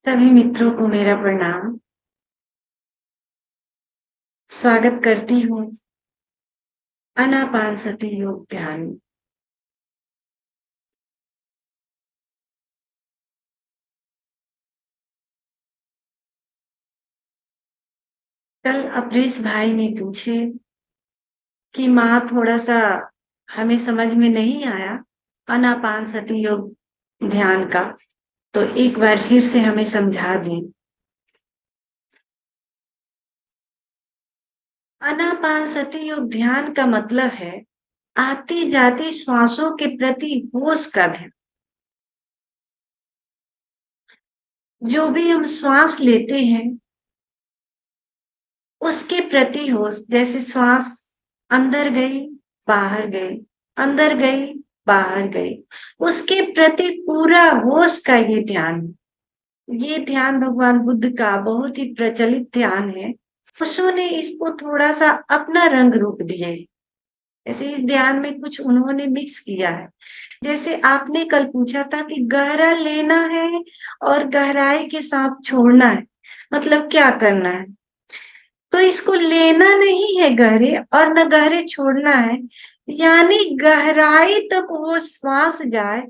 सभी मित्रों को मेरा प्रणाम। स्वागत करती हूँ आनापानसति योग ध्यान में। कल अपरेश भाई ने पूछे कि माँ थोड़ा सा हमें समझ में नहीं आया आनापानसति योग ध्यान का, तो एक बार फिर से हमें समझा दें। आनापानसति योग ध्यान का मतलब है आती जाती श्वासों के प्रति होश का ध्यान। जो भी हम श्वास लेते हैं उसके प्रति होश, जैसे श्वास अंदर गई बाहर गई, अंदर गई बाहर गई, उसके प्रति पूरा होश का ये ध्यान। ये ध्यान भगवान बुद्ध का बहुत ही प्रचलित ध्यान है। ओशो ने इसको थोड़ा सा अपना रंग रूप दिए। ऐसे इस ध्यान में कुछ उन्होंने मिक्स किया है। जैसे आपने कल पूछा था कि गहरा लेना है और गहराई के साथ छोड़ना है, मतलब क्या करना है। तो इसको लेना नहीं है गहरे और न गहरे छोड़ना है, यानी गहराई तक वो श्वास जाए,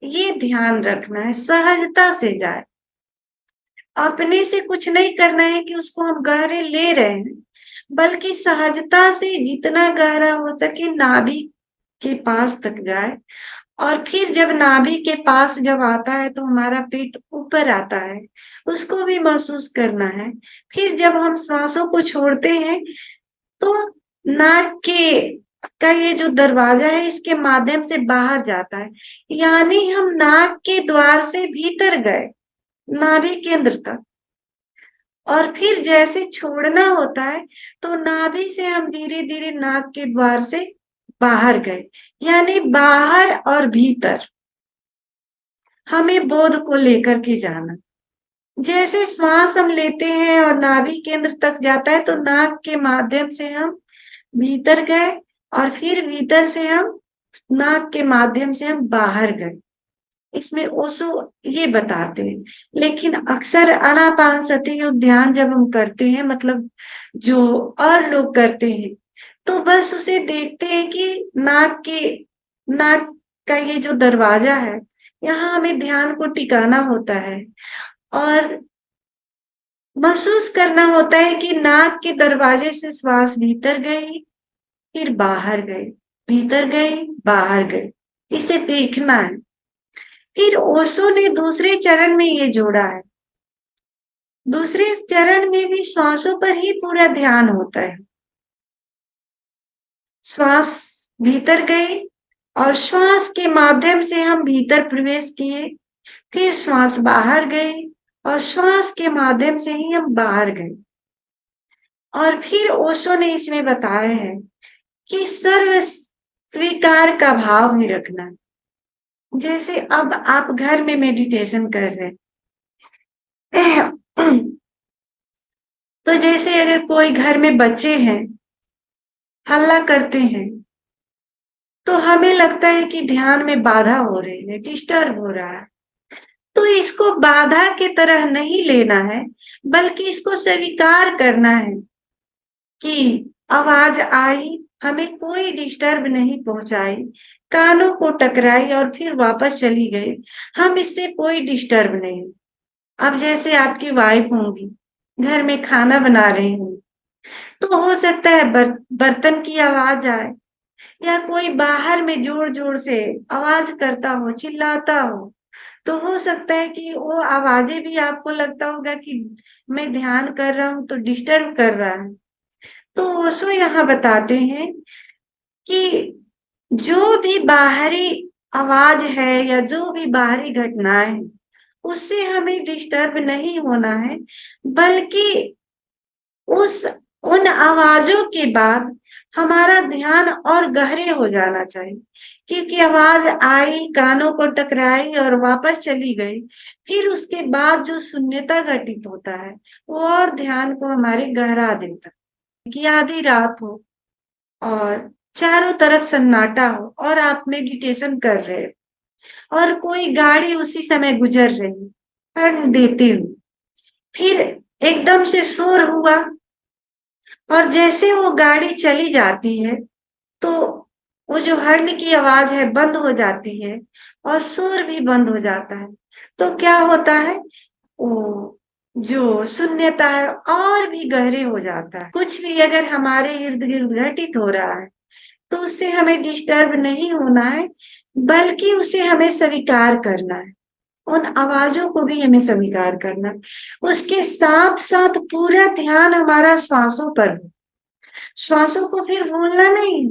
ये ध्यान रखना है, सहजता से जाए। अपने से कुछ नहीं करना है कि उसको हम गहरे ले रहे हैं, बल्कि सहजता से जितना गहरा हो सके नाभि के पास तक जाए। और फिर जब नाभि के पास जब आता है तो हमारा पेट ऊपर आता है, उसको भी महसूस करना है। फिर जब हम श्वासों को छोड़ते हैं तो नाक के का ये जो दरवाजा है इसके माध्यम से बाहर जाता है, यानी हम नाक के द्वार से भीतर गए, नाभि केंद्र तक। और फिर जैसे छोड़ना होता है तो नाभि से हम धीरे धीरे नाक के द्वार से बाहर गए, यानी बाहर और भीतर हमें बोध को लेकर के जाना। जैसे श्वास हम लेते हैं और नाभि केंद्र तक जाता है तो नाक के माध्यम से हम भीतर गए और फिर भीतर से हम नाक के माध्यम से हम बाहर गए। इसमें ओशो ये बताते हैं। लेकिन अक्सर आनापानसति योग ध्यान जब हम करते हैं, मतलब जो और लोग करते हैं, तो बस उसे देखते हैं कि नाक का ये जो दरवाजा है, यहाँ हमें ध्यान को टिकाना होता है और महसूस करना होता है कि नाक के दरवाजे से श्वास भीतर गई फिर बाहर गई, भीतर गई बाहर गई, इसे देखना है। फिर ओशो ने दूसरे चरण में ये जोड़ा है। दूसरे चरण में भी श्वासों पर ही पूरा ध्यान होता है। श्वास भीतर गई और श्वास के माध्यम से हम भीतर प्रवेश किए, फिर श्वास बाहर गई और श्वास के माध्यम से ही हम बाहर गए। और फिर ओशो ने इसमें बताया है कि सर्व स्वीकार का भाव भी रखना है। जैसे अब आप घर में मेडिटेशन कर रहे हैं तो जैसे अगर कोई घर में बच्चे हैं हल्ला करते हैं तो हमें लगता है कि ध्यान में बाधा हो रही है, डिस्टर्ब हो रहा है। तो इसको बाधा के तरह नहीं लेना है, बल्कि इसको स्वीकार करना है कि आवाज आई, हमें कोई डिस्टर्ब नहीं पहुंचाई, कानों को टकराई और फिर वापस चली गई, हम इससे कोई डिस्टर्ब नहीं। अब जैसे आपकी वाइफ होंगी, घर में खाना बना रही होंगी, तो हो सकता है बर्तन की आवाज आए या कोई बाहर में जोर जोर से आवाज करता हो, चिल्लाता हो, तो हो सकता है कि वो आवाजें भी आपको लगता होगा कि मैं ध्यान कर रहा हूं तो डिस्टर्ब कर रहा है। तो ओशो यहाँ बताते हैं कि जो भी बाहरी आवाज है या जो भी बाहरी घटनाएं हैं, उससे हमें डिस्टर्ब नहीं होना है, बल्कि उस उन आवाजों के बाद हमारा ध्यान और गहरे हो जाना चाहिए। क्योंकि आवाज आई, कानों को टकराई और वापस चली गई, फिर उसके बाद जो शून्यता घटित होता है वो और ध्यान को हमारे गहरा देता है। कि आधी रात हो और चारों तरफ सन्नाटा हो और आप मेडिटेशन कर रहे हो और कोई गाड़ी उसी समय गुजर रही है, हॉर्न देते हुए। फिर एकदम से शोर हुआ, और जैसे वो गाड़ी चली जाती है तो वो जो हॉर्न की आवाज है बंद हो जाती है, और शोर भी बंद हो जाता है। तो क्या होता है, वो जो शून्यता है और भी गहरे हो जाता है। कुछ भी अगर हमारे इर्द गिर्द घटित हो रहा है तो उससे हमें डिस्टर्ब नहीं होना है, बल्कि उसे हमें स्वीकार करना है। उन आवाजों को भी हमें स्वीकार करना है। उसके साथ साथ पूरा ध्यान हमारा श्वासों पर हो। श्वासों को फिर भूलना नहीं,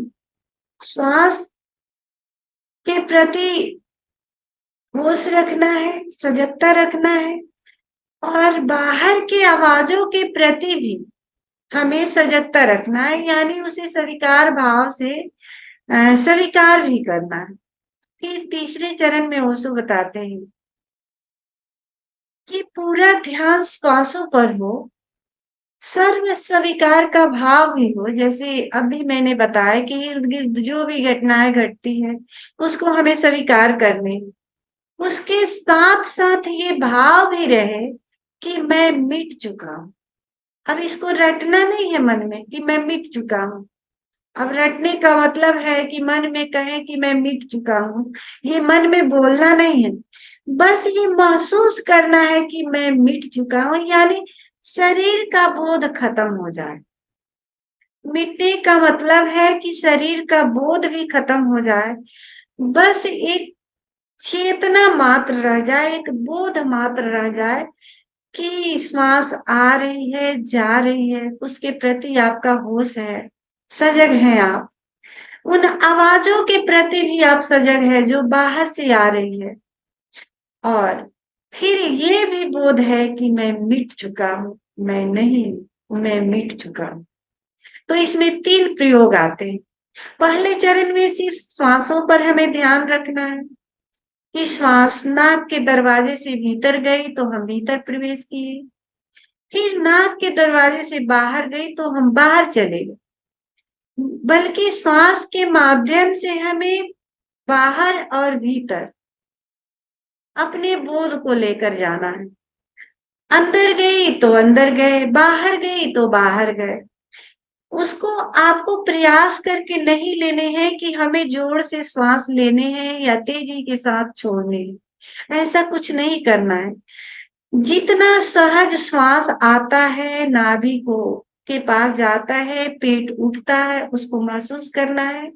श्वास के प्रति होश रखना है, सजगता रखना है। और बाहर की आवाजों के प्रति भी हमें सजगता रखना है, यानी उसे स्वीकार भाव से स्वीकार भी करना है। फिर तीसरे चरण में ओशो बताते हैं कि पूरा ध्यान श्वासों पर हो, सर्व स्वीकार का भाव ही हो। जैसे अभी मैंने बताया कि इर्द गिर्द जो भी घटनाएं घटती है उसको हमें स्वीकार करने, उसके साथ साथ ये भाव भी रहे कि मैं मिट चुका हूं। अब इसको रटना नहीं है मन में कि मैं मिट चुका हूं। अब रटने का मतलब है कि मन में कहे कि मैं मिट चुका हूं, ये मन में बोलना नहीं है। बस ये महसूस करना है कि मैं मिट चुका हूं, यानी शरीर का बोध खत्म हो जाए। मिटने का मतलब है कि शरीर का बोध भी खत्म हो जाए, बस एक चेतना मात्र रह जाए, एक बोध मात्र रह जाए कि श्वास आ रही है, जा रही है, उसके प्रति आपका होश है, सजग हैं आप। उन आवाजों के प्रति भी आप सजग है जो बाहर से आ रही है। और फिर ये भी बोध है कि मैं मिट चुका हूं, मैं नहीं, मैं मिट चुका हूं। तो इसमें तीन प्रयोग आते हैं। पहले चरण में सिर्फ श्वासों पर हमें ध्यान रखना है कि श्वास नाक के दरवाजे से भीतर गई तो हम भीतर प्रवेश किए, फिर नाक के दरवाजे से बाहर गई तो हम बाहर चले गए। बल्कि श्वास के माध्यम से हमें बाहर और भीतर अपने बोध को लेकर जाना है। अंदर गई तो अंदर गए, बाहर गई तो बाहर गए। उसको आपको प्रयास करके नहीं लेने हैं कि हमें जोर से श्वास लेने हैं या तेजी के साथ छोड़ने हैं। ऐसा कुछ नहीं करना है। जितना सहज श्वास आता है, नाभि को के पास जाता है, पेट उठता है, उसको महसूस करना है।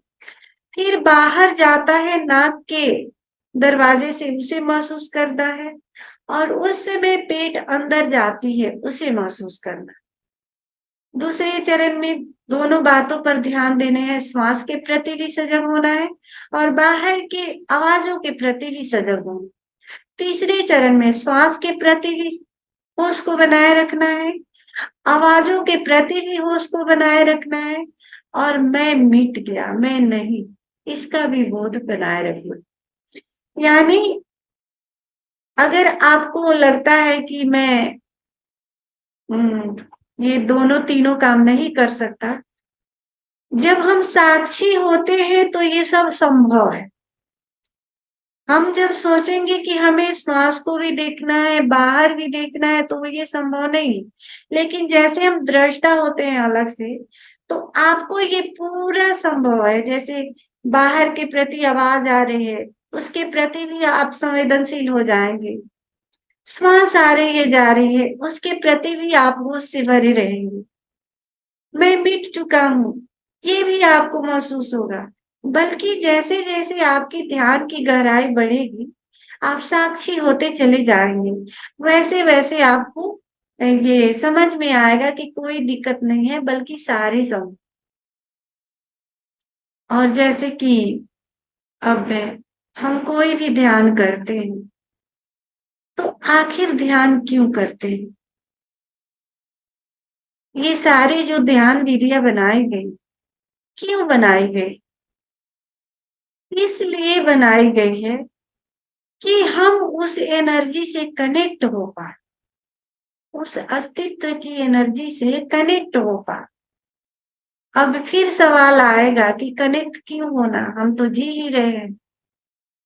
फिर बाहर जाता है नाक के दरवाजे से, उसे महसूस करना है। और उस समय पेट अंदर जाती है, उसे महसूस करना। दूसरे चरण में दोनों बातों पर ध्यान देने हैं, श्वास के प्रति भी सजग होना है और बाहर के आवाजों के प्रति भी सजग होना। तीसरे चरण में श्वास के प्रति भी होश को बनाए रखना है, आवाजों के प्रति भी होश को बनाए रखना है, और मैं मिट गया, मैं नहीं, इसका भी बोध बनाए रखना। यानी अगर आपको लगता है कि मैं ये दोनों तीनों काम नहीं कर सकता, जब हम साक्षी होते हैं तो ये सब संभव है। हम जब सोचेंगे कि हमें श्वास को भी देखना है, बाहर भी देखना है, तो ये संभव नहीं है। लेकिन जैसे हम दृष्टा होते हैं अलग से, तो आपको ये पूरा संभव है। जैसे बाहर के प्रति आवाज आ रही है, उसके प्रति भी आप संवेदनशील हो जाएंगे। श्वास आ रही है, जा रही है, उसके प्रति भी आप होश से भरे रहेंगे। मैं मिट चुका हूं, ये भी आपको महसूस होगा। बल्कि जैसे जैसे आपकी ध्यान की गहराई बढ़ेगी, आप साक्षी होते चले जाएंगे, वैसे वैसे आपको ये समझ में आएगा कि कोई दिक्कत नहीं है, बल्कि सारे सम। और जैसे कि अब हम कोई भी ध्यान करते हैं, तो आखिर ध्यान क्यों करते हैं? ये सारी जो ध्यान विधियां बनाई गई, क्यों बनाई गई? इसलिए बनाई गई है कि हम उस एनर्जी से कनेक्ट हो पाए, उस अस्तित्व की एनर्जी से कनेक्ट हो पाए। अब फिर सवाल आएगा कि कनेक्ट क्यों होना, हम तो जी ही रहे हैं,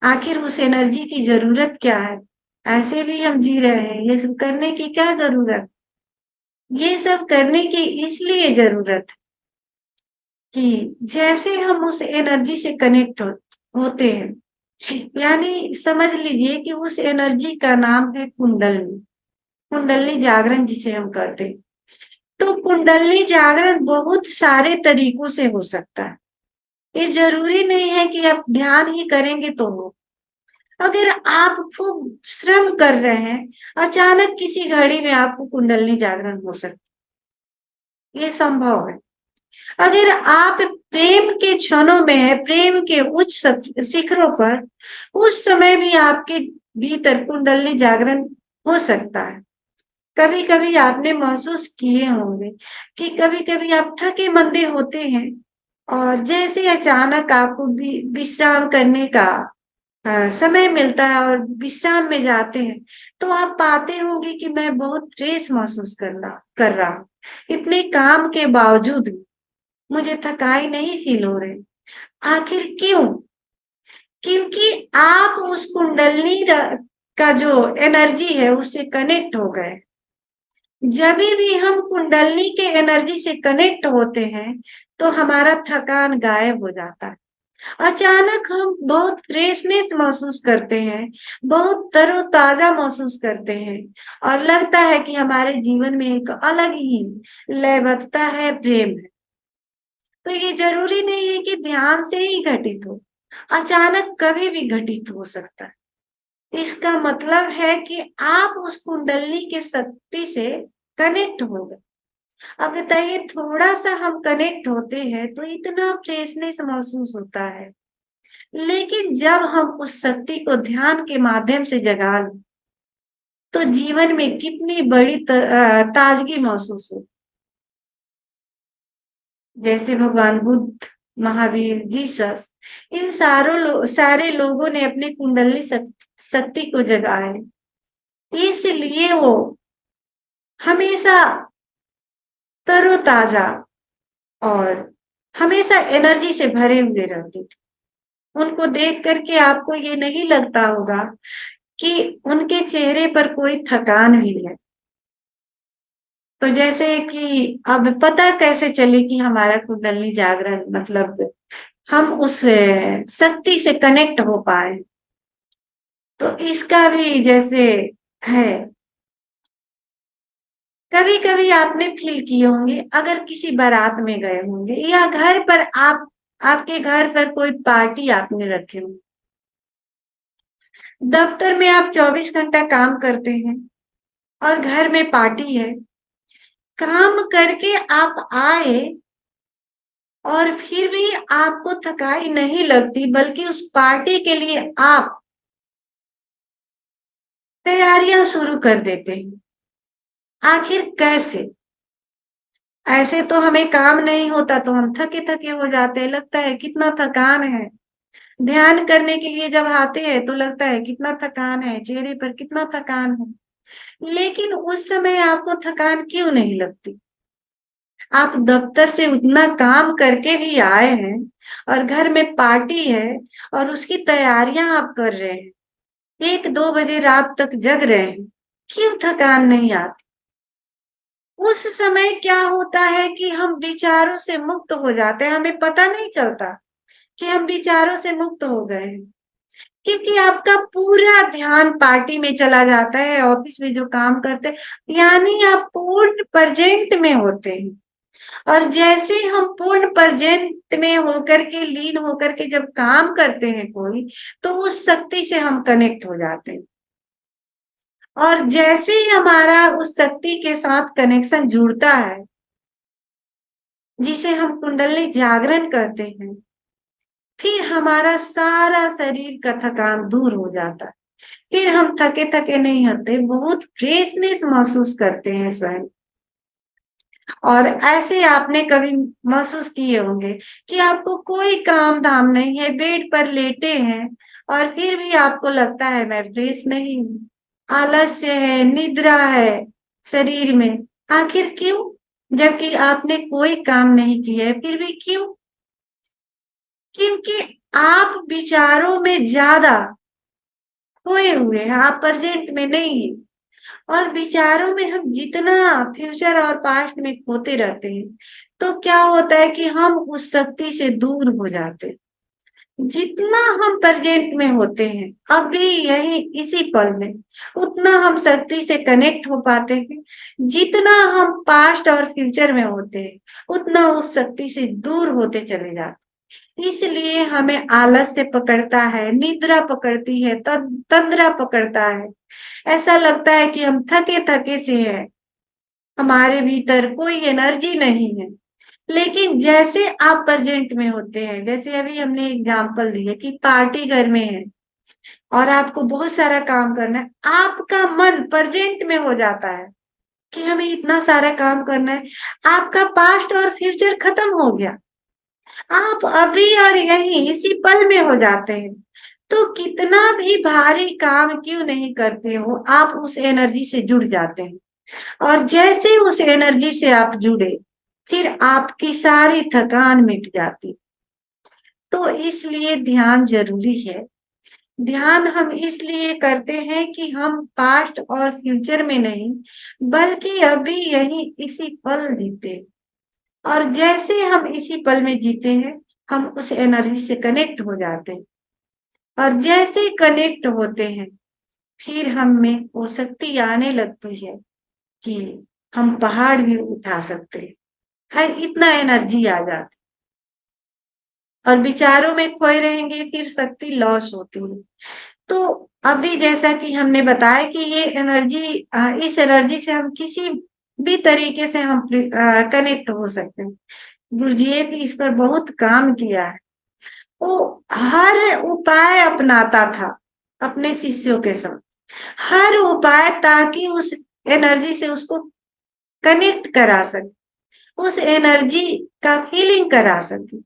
आखिर उस एनर्जी की जरूरत क्या है? ऐसे भी हम जी रहे हैं, ये सब करने की क्या जरूरत? ये सब करने की इसलिए जरूरत है कि जैसे हम उस एनर्जी से कनेक्ट होते हैं, यानी समझ लीजिए कि उस एनर्जी का नाम है कुंडलनी। कुंडलनी जागरण जिसे हम करते हैं। तो कुंडलनी जागरण बहुत सारे तरीकों से हो सकता है। ये जरूरी नहीं है कि आप ध्यान ही करेंगे तो हो। अगर आप खूब श्रम कर रहे हैं, अचानक किसी घड़ी में आपको कुंडलनी जागरण हो सकता है, ये संभव है। अगर आप प्रेम के क्षणों में है, प्रेम के उच्च शिखरों पर, उस समय भी आपके भीतर कुंडली जागरण हो सकता है। कभी कभी आपने महसूस किए होंगे कि कभी कभी आप थके मंदे होते हैं और जैसे अचानक आपको विश्राम करने का समय मिलता है और विश्राम में जाते हैं, तो आप पाते होंगे कि मैं बहुत फ्रेश महसूस कर रहा हूँ। इतने काम के बावजूद मुझे थकाई नहीं फील हो रही। आखिर क्यों? क्योंकि आप उस कुंडलनी का जो एनर्जी है उससे कनेक्ट हो गए। जब भी हम कुंडलनी के एनर्जी से कनेक्ट होते हैं तो हमारा थकान गायब हो जाता है। अचानक हम बहुत फ्रेशनेस महसूस करते हैं, बहुत तरोताजा महसूस करते हैं और लगता है कि हमारे जीवन में एक अलग ही लयबद्धता है, प्रेम है। तो ये जरूरी नहीं है कि ध्यान से ही घटित हो, अचानक कभी भी घटित हो सकता है। इसका मतलब है कि आप उस कुंडली के शक्ति से कनेक्ट हो गए। अब बताइए, थोड़ा सा हम कनेक्ट होते हैं तो इतना फ्रेशनेस महसूस होता है, लेकिन जब हम उस शक्ति को ध्यान के माध्यम से जगा लें तो जीवन में कितनी बड़ी ताजगी महसूस हो। जैसे भगवान बुद्ध, महावीर, जीसस, इन सारे लोगों ने अपने कुंडली शक्ति को जगाए, इसलिए वो हमेशा तरोताजा और हमेशा एनर्जी से भरे हुए रहते थे। उनको देख करके आपको ये नहीं लगता होगा कि उनके चेहरे पर कोई थकान भी है। तो जैसे कि अब पता कैसे चले कि हमारा कुंडली जागरण मतलब हम उस शक्ति से कनेक्ट हो पाए, तो इसका भी जैसे है। कभी कभी आपने फील किए होंगे, अगर किसी बारात में गए होंगे या घर पर आपके घर पर कोई पार्टी आपने रखे हो, दफ्तर में आप 24 घंटा काम करते हैं और घर में पार्टी है, काम करके आप आए और फिर भी आपको थकाई नहीं लगती, बल्कि उस पार्टी के लिए आप तैयारियां शुरू कर देते हैं। आखिर कैसे? ऐसे तो हमें काम नहीं होता तो हम थके थके हो जाते हैं, लगता है कितना थकान है। ध्यान करने के लिए जब आते हैं तो लगता है कितना थकान है, चेहरे पर कितना थकान है। लेकिन उस समय आपको थकान क्यों नहीं लगती? आप दफ्तर से उतना काम करके भी आए हैं और घर में पार्टी है और उसकी तैयारियां आप कर रहे हैं, 1-2 बजे रात तक जग रहे हैं, क्यों थकान नहीं आती? उस समय क्या होता है कि हम विचारों से मुक्त हो जाते हैं, हमें पता नहीं चलता कि हम विचारों से मुक्त हो गए हैं, क्योंकि आपका पूरा ध्यान पार्टी में चला जाता है, ऑफिस में जो काम करते हैं, यानी आप पूर्ण प्रेजेंट में होते हैं। और जैसे हम पूर्ण प्रेजेंट में होकर के, लीन होकर के जब काम करते हैं कोई, तो उस शक्ति से हम कनेक्ट हो जाते हैं। और जैसे ही हमारा उस शक्ति के साथ कनेक्शन जुड़ता है, जिसे हम कुंडली जागरण कहते हैं, फिर हमारा सारा शरीर का थकान दूर हो जाता है। फिर हम थके थके नहीं होते, बहुत फ्रेशनेस महसूस करते हैं स्वयं। और ऐसे आपने कभी महसूस किए होंगे कि आपको कोई काम धाम नहीं है, बेड पर लेटे हैं और फिर भी आपको लगता है मैं फ्रेश नहीं हूँ, आलस्य है, निद्रा है शरीर में। आखिर क्यों? जबकि आपने कोई काम नहीं किया है, फिर भी क्यों? क्योंकि आप विचारों में ज्यादा खोए हुए हैं, आप प्रेजेंट में नहीं है। और विचारों में हम जितना फ्यूचर और पास्ट में खोते रहते हैं, तो क्या होता है कि हम उस शक्ति से दूर हो जाते हैं। जितना हम प्रेजेंट में होते हैं अभी यही इसी पल में, उतना हम शक्ति से कनेक्ट हो पाते हैं। जितना हम पास्ट और फ्यूचर में होते हैं, उतना उस शक्ति से दूर होते चले जाते हैं। इसलिए हमें आलस्य पकड़ता है, निद्रा पकड़ती है, तंद्रा पकड़ता है। ऐसा लगता है कि हम थके थके से हैं, हमारे भीतर कोई एनर्जी नहीं है। लेकिन जैसे आप प्रेजेंट में होते हैं, जैसे अभी हमने एग्जांपल दिया कि पार्टी घर में है और आपको बहुत सारा काम करना है, आपका मन प्रेजेंट में हो जाता है कि हमें इतना सारा काम करना है। आपका पास्ट और फ्यूचर खत्म हो गया, आप अभी और यहीं इसी पल में हो जाते हैं। तो कितना भी भारी काम क्यों नहीं करते हो, आप उस एनर्जी से जुड़ जाते हैं। और जैसे उस एनर्जी से आप जुड़े, फिर आपकी सारी थकान मिट जाती। तो इसलिए ध्यान जरूरी है। ध्यान हम इसलिए करते हैं कि हम पास्ट और फ्यूचर में नहीं, बल्कि अभी यही इसी पल जीते। और जैसे हम इसी पल में जीते हैं, हम उस एनर्जी से कनेक्ट हो जाते हैं। और जैसे कनेक्ट होते हैं, फिर हम में वो शक्ति आने लगती है कि हम पहाड़ भी उठा सकते हैं। इतना एनर्जी आ जाती। और विचारों में खोए रहेंगे, फिर शक्ति लॉस होती है। तो अभी जैसा कि हमने बताया कि ये एनर्जी, इस एनर्जी से हम किसी भी तरीके से हम कनेक्ट हो सकते हैं। गुरुजी ने भी इस पर बहुत काम किया है। वो हर उपाय अपनाता था अपने शिष्यों के साथ, हर उपाय, ताकि उस एनर्जी से उसको कनेक्ट करा सके, उस एनर्जी का फीलिंग करा सके।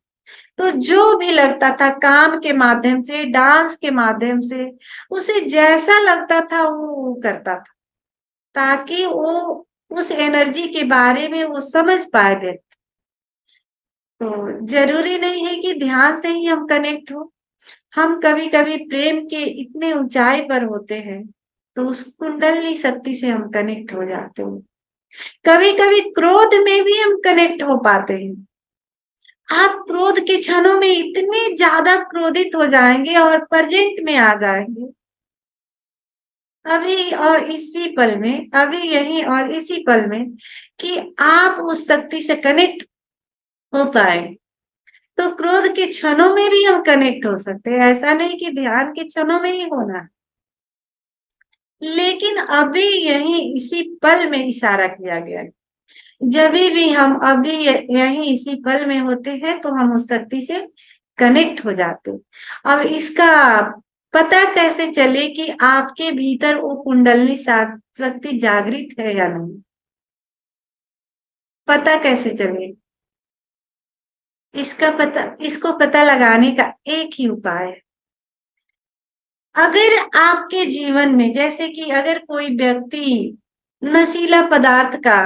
तो जो भी लगता था, काम के माध्यम से, डांस के माध्यम से, उसे जैसा लगता था वो करता था, ताकि वो उस एनर्जी के बारे में वो समझ पाए व्यक्ति। तो जरूरी नहीं है कि ध्यान से ही हम कनेक्ट हो। हम कभी कभी प्रेम के इतने ऊंचाई पर होते हैं, तो उस कुंडली शक्ति से हम कनेक्ट हो जाते हैं। कभी कभी क्रोध में भी हम कनेक्ट हो पाते हैं। आप क्रोध के क्षणों में इतने ज्यादा क्रोधित हो जाएंगे और प्रेजेंट में आ जाएंगे, अभी और इसी पल में, अभी यही और इसी पल में, कि आप उस शक्ति से कनेक्ट हो पाए। तो क्रोध के क्षणों में भी हम कनेक्ट हो सकते हैं, ऐसा नहीं कि ध्यान के क्षणों में ही होना। लेकिन अभी यही इसी पल में इशारा किया गया है। जब भी हम अभी यही इसी पल में होते हैं, तो हम उस शक्ति से कनेक्ट हो जाते हैं। अब इसका पता कैसे चले कि आपके भीतर वो कुंडली शक्ति जागृत है या नहीं? पता कैसे चले? इसको पता लगाने का एक ही उपाय है। अगर आपके जीवन में, जैसे कि अगर कोई व्यक्ति नशीला पदार्थ का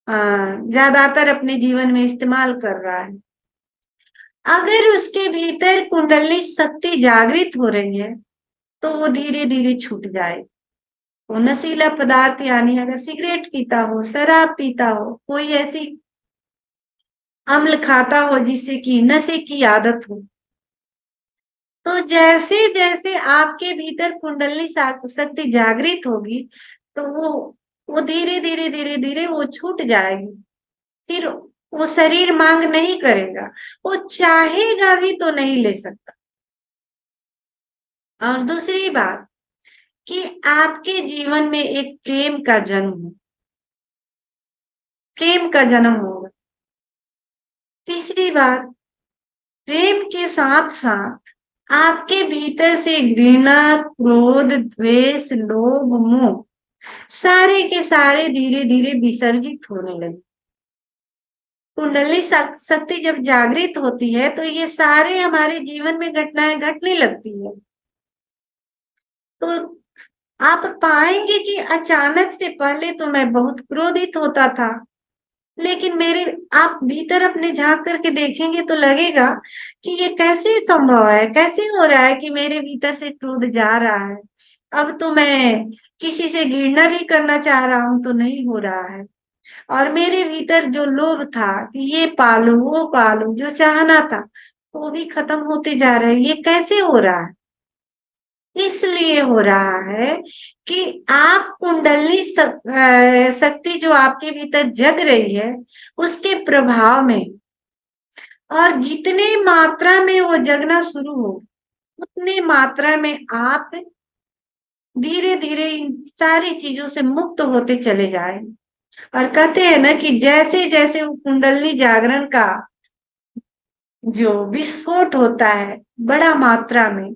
ज्यादातर अपने जीवन में इस्तेमाल कर रहा है, अगर उसके भीतर कुंडली शक्ति जागृत हो रही है, तो वो धीरे धीरे छूट जाए। वो नशीला पदार्थ, यानी अगर सिगरेट पीता हो, शराब पीता हो, कोई ऐसी अम्ल खाता हो जिससे कि नशे की आदत हो, तो जैसे जैसे आपके भीतर कुंडली शक्ति जागृत होगी, तो वो धीरे धीरे धीरे धीरे वो छूट जाएगी। फिर वो शरीर मांग नहीं करेगा, वो चाहेगा भी तो नहीं ले सकता। और दूसरी बात, कि आपके जीवन में एक प्रेम का जन्म हो, प्रेम का जन्म होगा। तीसरी बात, प्रेम के साथ साथ आपके भीतर से घृणा, क्रोध, द्वेष, लोभ, मोह, सारे के सारे धीरे धीरे विसर्जित होने लगे। कुंडली शक्ति जब जागृत होती है, तो ये सारे हमारे जीवन में घटनाएं घटने लगती है। तो आप पाएंगे कि अचानक से, पहले तो मैं बहुत क्रोधित होता था, लेकिन मेरे आप भीतर अपने झांक करके देखेंगे तो लगेगा कि ये कैसे संभव है, कैसे हो रहा है कि मेरे भीतर से क्रोध जा रहा है। अब तो मैं किसी से घृणा भी करना चाह रहा हूं तो नहीं हो रहा है। और मेरे भीतर जो लोभ था कि ये पालू वो पालू, जो चाहना था वो भी खत्म होते जा रहा है। ये कैसे हो रहा है? इसलिए हो रहा है कि आप कुंडली शक्ति जो आपके भीतर जग रही है उसके प्रभाव में, और जितने मात्रा में वो जगना शुरू हो उतनी मात्रा में आप धीरे धीरे इन सारी चीजों से मुक्त होते चले जाए। और कहते हैं ना कि जैसे जैसे वो कुंडली जागरण का जो विस्फोट होता है बड़ा मात्रा में,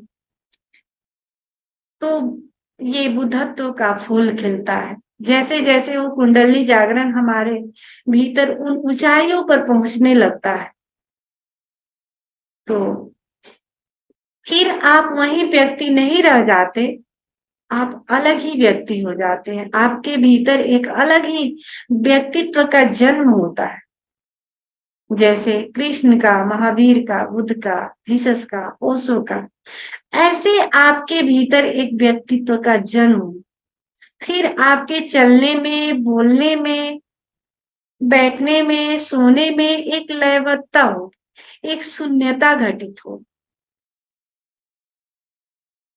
तो ये बुद्धत्व का फूल खिलता है। जैसे जैसे वो कुंडली जागरण हमारे भीतर उन ऊंचाइयों पर पहुंचने लगता है, तो फिर आप वही व्यक्ति नहीं रह जाते, आप अलग ही व्यक्ति हो जाते हैं। आपके भीतर एक अलग ही व्यक्तित्व का जन्म होता है, जैसे कृष्ण का, महावीर का, बुद्ध का, जीसस का, ओशो का। ऐसे आपके भीतर एक व्यक्तित्व का जन्म हो। फिर आपके चलने में, बोलने में, बैठने में, सोने में एक लयबद्धता हो, एक शून्यता घटित हो।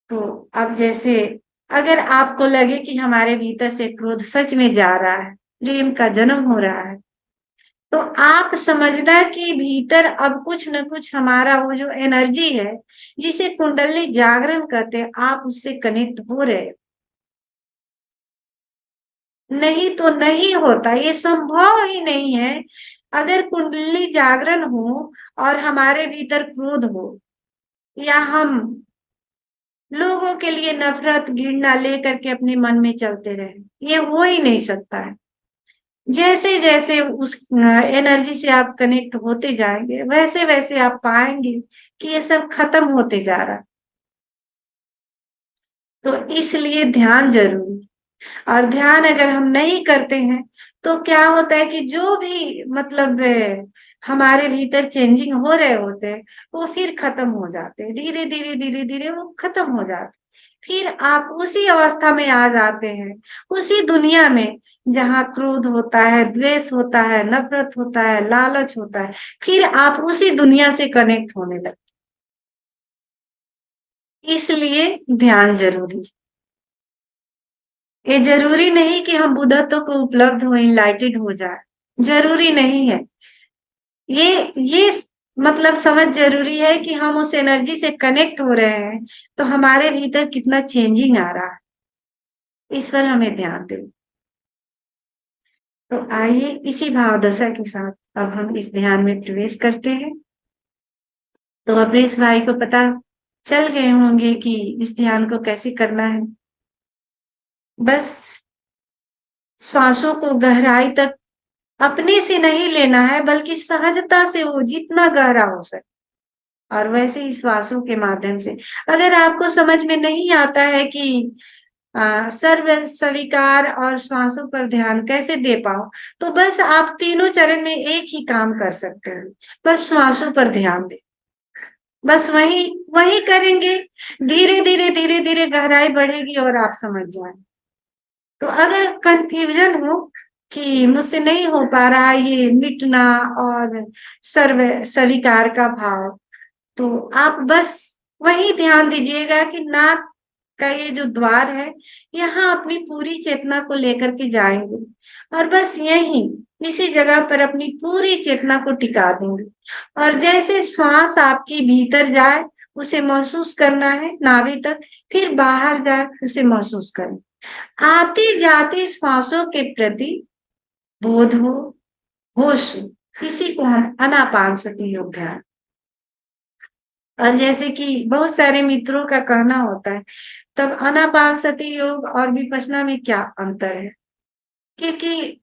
तो अब जैसे अगर आपको लगे कि हमारे भीतर से क्रोध सच में जा रहा है, प्रेम का जन्म हो रहा है, तो आप समझना कि भीतर अब कुछ न कुछ हमारा वो जो एनर्जी है जिसे कुंडली जागरण कहते हैं, आप उससे कनेक्ट हो रहे हो। नहीं तो नहीं होता, ये संभव ही नहीं है। अगर कुंडली जागरण हो और हमारे भीतर क्रोध हो, या हम लोगों के लिए नफरत घृणा लेकर के अपने मन में चलते रहे, ये हो ही नहीं सकता है। जैसे जैसे उस एनर्जी से आप कनेक्ट होते जाएंगे वैसे वैसे आप पाएंगे कि ये सब खत्म होते जा रहा है। तो इसलिए ध्यान जरूरी। और ध्यान अगर हम नहीं करते हैं तो क्या होता है कि जो भी मतलब हमारे भीतर चेंजिंग हो रहे होते हैं वो फिर खत्म हो जाते हैं, धीरे धीरे धीरे धीरे वो खत्म हो जाते हैं। फिर आप उसी अवस्था में आ जाते हैं, उसी दुनिया में जहाँ क्रोध होता है, द्वेष होता है, नफरत होता है, लालच होता है। फिर आप उसी दुनिया से कनेक्ट होने लगते। इसलिए ध्यान जरूरी। ये जरूरी नहीं कि हम बुद्धत्व को उपलब्ध हो, इनलाइटेड हो जाए, जरूरी नहीं है। ये मतलब समझ जरूरी है कि हम उस एनर्जी से कनेक्ट हो रहे हैं तो हमारे भीतर कितना चेंजिंग आ रहा है, इस पर हमें ध्यान दें। तो आइए इसी भाव दशा के साथ अब हम इस ध्यान में प्रवेश करते हैं। तो अपने इस भाई को पता चल गए होंगे कि इस ध्यान को कैसे करना है। बस श्वासों को गहराई तक अपने से नहीं लेना है, बल्कि सहजता से वो जितना गहरा हो सके, और वैसे ही श्वासों के माध्यम से। अगर आपको समझ में नहीं आता है कि सर्व स्वीकार और श्वासों पर ध्यान कैसे दे पाओ, तो बस आप तीनों चरण में एक ही काम कर सकते हैं, बस श्वासों पर ध्यान दे। बस वही वही करेंगे, धीरे धीरे धीरे धीरे गहराई बढ़ेगी और आप समझ जाए। तो अगर कंफ्यूजन हो कि मुझसे नहीं हो पा रहा ये मिटना और सर्व स्वीकार का भाव, तो आप बस वही ध्यान दीजिएगा कि नाक का ये जो द्वार है, यहाँ अपनी पूरी चेतना को लेकर के जाएंगे, और बस यही इसी जगह पर अपनी पूरी चेतना को टिका देंगे। और जैसे श्वास आपकी भीतर जाए उसे महसूस करना है नाभि तक, फिर बाहर जाए उसे महसूस करना। आते जाते श्वासों के प्रति बोध हो, होश हो, इसी को हम अनापान सति योग ध्यान। और जैसे कि बहुत सारे मित्रों का कहना होता है, तब आनापानसती योग और विपश्यना में क्या अंतर है? क्योंकि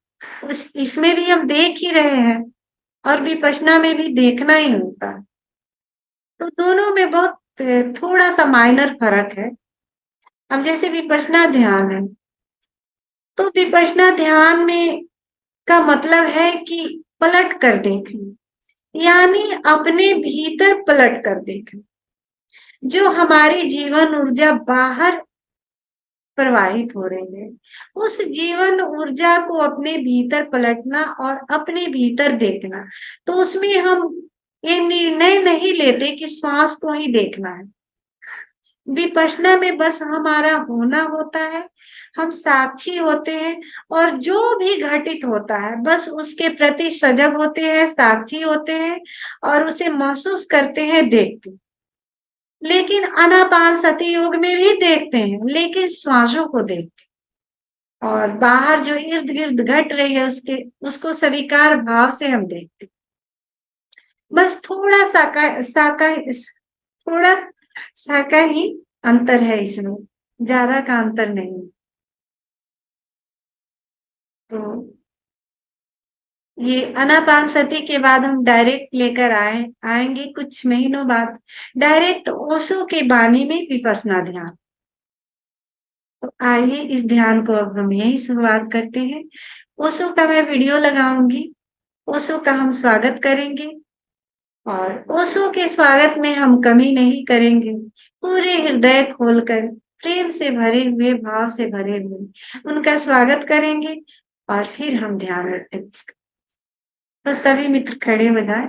इसमें भी हम देख ही रहे हैं और विपश्यना में भी देखना ही होता है। तो दोनों में बहुत थोड़ा सा माइनर फर्क है। अब जैसे विपश्यना ध्यान है, तो विपश्यना ध्यान में का मतलब है कि पलट कर देखना, यानी अपने भीतर पलट कर देखना। जो हमारी जीवन ऊर्जा बाहर प्रवाहित हो रही है, उस जीवन ऊर्जा को अपने भीतर पलटना और अपने भीतर देखना। तो उसमें हम ये निर्णय नहीं लेते कि श्वास को ही देखना है। विपश्यना में बस हमारा होना होता है, हम साक्षी होते हैं, और जो भी घटित होता है बस उसके प्रति सजग होते हैं, साक्षी होते हैं, और उसे महसूस करते हैं, देखते हैं। लेकिन आनापानसति योग में भी देखते हैं, लेकिन श्वासों को देखते हैं, और बाहर जो इर्द गिर्द घट रही है उसके उसको स्वीकार भाव से हम देखते हैं। बस थोड़ा सा का ही अंतर है इसमें, ज्यादा का अंतर नहीं। तो ये आनापानसति के बाद हम डायरेक्ट लेकर आएंगे कुछ महीनों बाद डायरेक्ट ओशो के बानी में विपश्यना ध्यान। तो आइए इस ध्यान को अब हम यही शुरुआत करते हैं। ओशो का मैं वीडियो लगाऊंगी, ओशो का हम स्वागत करेंगे, और ओशो के स्वागत में हम कमी नहीं करेंगे। पूरे हृदय खोलकर प्रेम से भरे हुए, भाव से भरे हुए उनका स्वागत करेंगे, और फिर हम ध्यान रखेंगे। तो सभी मित्र खड़े हो जाए।